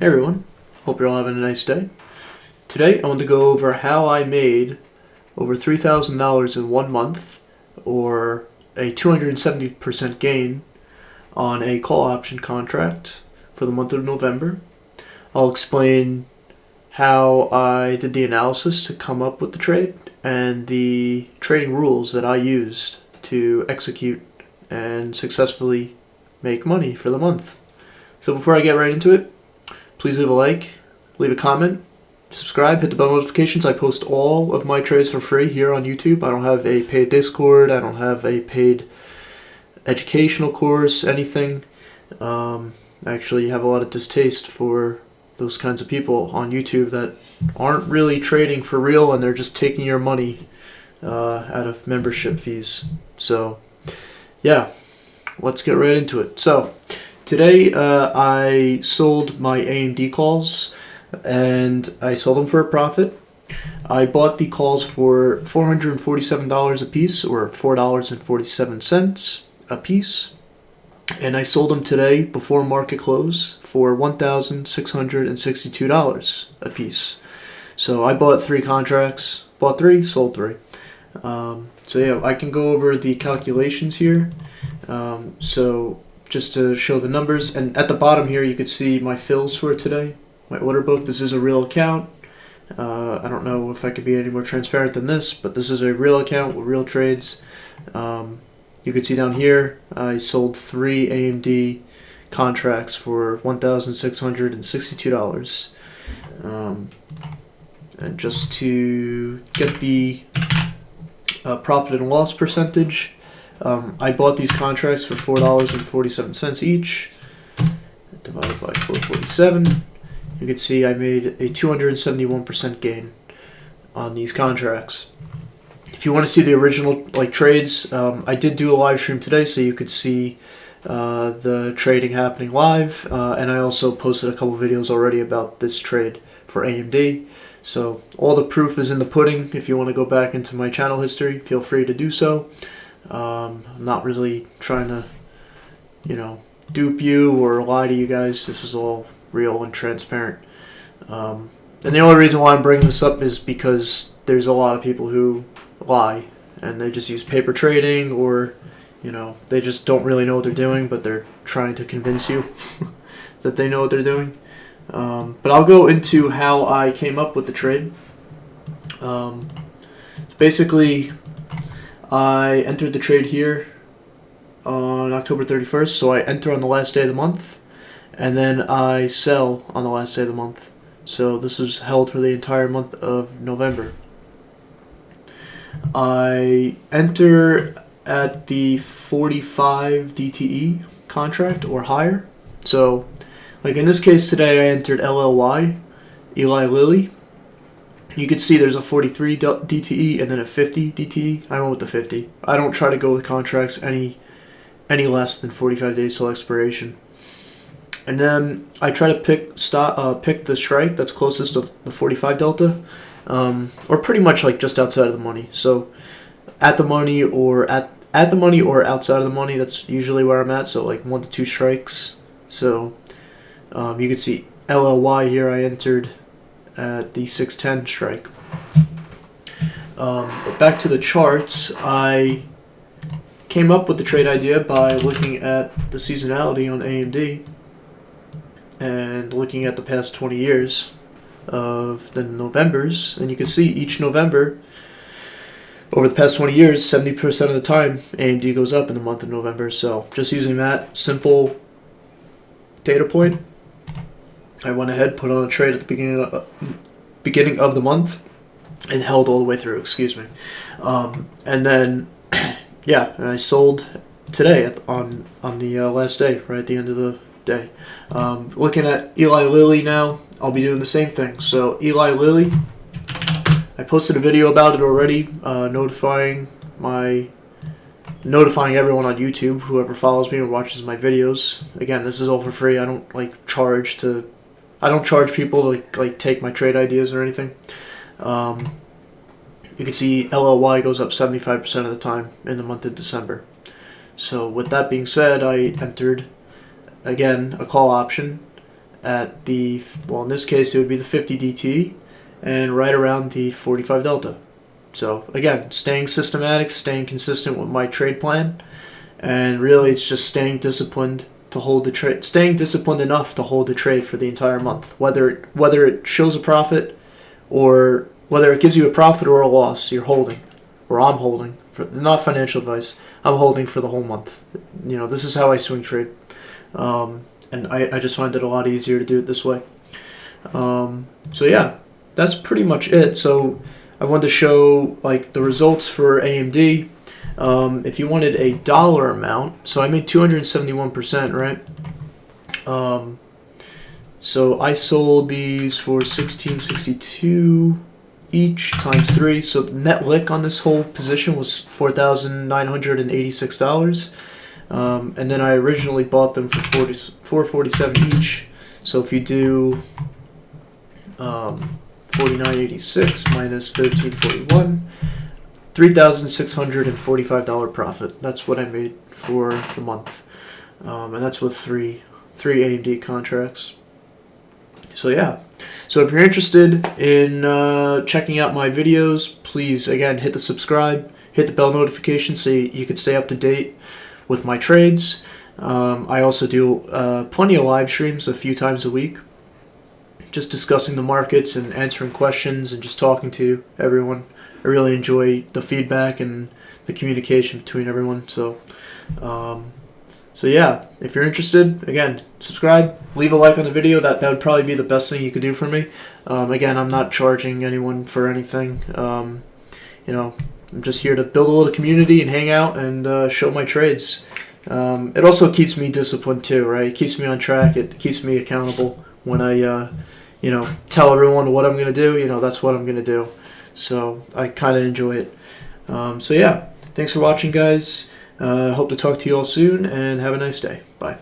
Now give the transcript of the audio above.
Hey everyone, hope you're all having a nice day. Today I want to go over how I made over $3,000 in 1 month, or a 270% gain on a call option contract for the month of November. I'll explain how I did the analysis to come up with the trade and the trading rules that I used to execute and successfully make money for the month. So before I get right into it, please leave a like, leave a comment, subscribe, hit the bell notifications. I post all of my trades for free here on YouTube. I don't have a paid Discord. I don't have a paid educational course, anything. I actually have a lot of distaste for those kinds of people on YouTube that aren't really trading for real and they're just taking your money out of membership fees. So, yeah, let's get right into it. So, today I sold my AMD calls and I sold them for a profit. I bought the calls for $447 a piece, or $4.47 a piece, and I sold them today before market close for $1,662 a piece. So I bought 3 contracts, bought 3, sold 3. So yeah, I can go over the calculations here. So just to show the numbers, and at the bottom here you could see my fills for today, my order book. This is a real account. I don't know if I could be any more transparent than this, but this is a real account with real trades. You can see down here I sold 3 AMD contracts for $1,662. And just to get the profit and loss percentage, I bought these contracts for $4.47 each, divided by 447. You can see I made a 271% gain on these contracts. If you want to see the original trades, I did do a live stream today, so you could see the trading happening live, and I also posted a couple videos already about this trade for AMD. So all the proof is in the pudding. If you want to go back into my channel history, feel free to do so. I'm not really trying to, dupe you or lie to you guys. This is all real and transparent. And the only reason why I'm bringing this up is because there's a lot of people who lie and they just use paper trading, or they just don't really know what they're doing, but they're trying to convince you that they know what they're doing. But I'll go into how I came up with the trade. Basically, I entered the trade here on October 31st, so I enter on the last day of the month, and then I sell on the last day of the month. So this was held for the entire month of November. I enter at the 45 DTE contract or higher. So, like in this case today, I entered LLY, Eli Lilly. You can see there's a 43 DTE and then a 50 DTE. I went with the 50. I don't try to go with contracts any less than 45 days till expiration. And then I try to pick the strike that's closest to the 45 delta, or pretty much like just outside of the money. So at the money or at the money or outside of the money, that's usually where I'm at. So like 1 to 2 strikes. So you can see LLY here. I entered at the 610 strike. But back to the charts, I came up with the trade idea by looking at the seasonality on AMD and looking at the past 20 years of the Novembers, and you can see each November over the past 20 years, 70% of the time AMD goes up in the month of November. So just using that simple data point, I went ahead, put on a trade at the beginning of the month, and held all the way through. Excuse me, and then yeah, and I sold today on the last day, right at the end of the day. Looking at Eli Lilly now, I'll be doing the same thing. So Eli Lilly, I posted a video about it already, notifying everyone on YouTube, whoever follows me or watches my videos. Again, this is all for free. I don't charge people to take my trade ideas or anything. You can see LLY goes up 75% of the time in the month of December. So with that being said, I entered again a call option at the, well, in this case it would be the 50 DT and right around the 45 delta. So again, staying systematic, staying consistent with my trade plan, and really it's just staying disciplined to hold the trade, staying disciplined enough to hold the trade for the entire month, whether it shows a profit or whether it gives you a profit or a loss. You're holding, or I'm holding, for not financial advice, I'm holding for the whole month. You know, this is how I swing trade, and I just find it a lot easier to do it this way. So yeah, that's pretty much it. So I wanted to show like the results for AMD. If you wanted a dollar amount, so I made 271%, right? So I sold these for $16.62 each times 3. So the net lick on this whole position was $4,986. And then I originally bought them for $447 each. So if you do $49.86 minus $13.41, $3,645 profit. That's what I made for the month, and that's with three AMD contracts. So yeah, so if you're interested in checking out my videos, please again hit the subscribe, hit the bell notification so you can stay up to date with my trades. I also do plenty of live streams a few times a week, just discussing the markets and answering questions and just talking to everyone. I really enjoy the feedback and the communication between everyone. So yeah, if you're interested, again, subscribe, leave a like on the video. That would probably be the best thing you could do for me. Again, I'm not charging anyone for anything. You know, I'm just here to build a little community and hang out and show my trades. It also keeps me disciplined too, right? It keeps me on track. It keeps me accountable when I, you know, tell everyone what I'm going to do. You know, that's what I'm going to do. So I kind of enjoy it. So yeah, thanks for watching, guys. Hope to talk to you all soon, and have a nice day. Bye.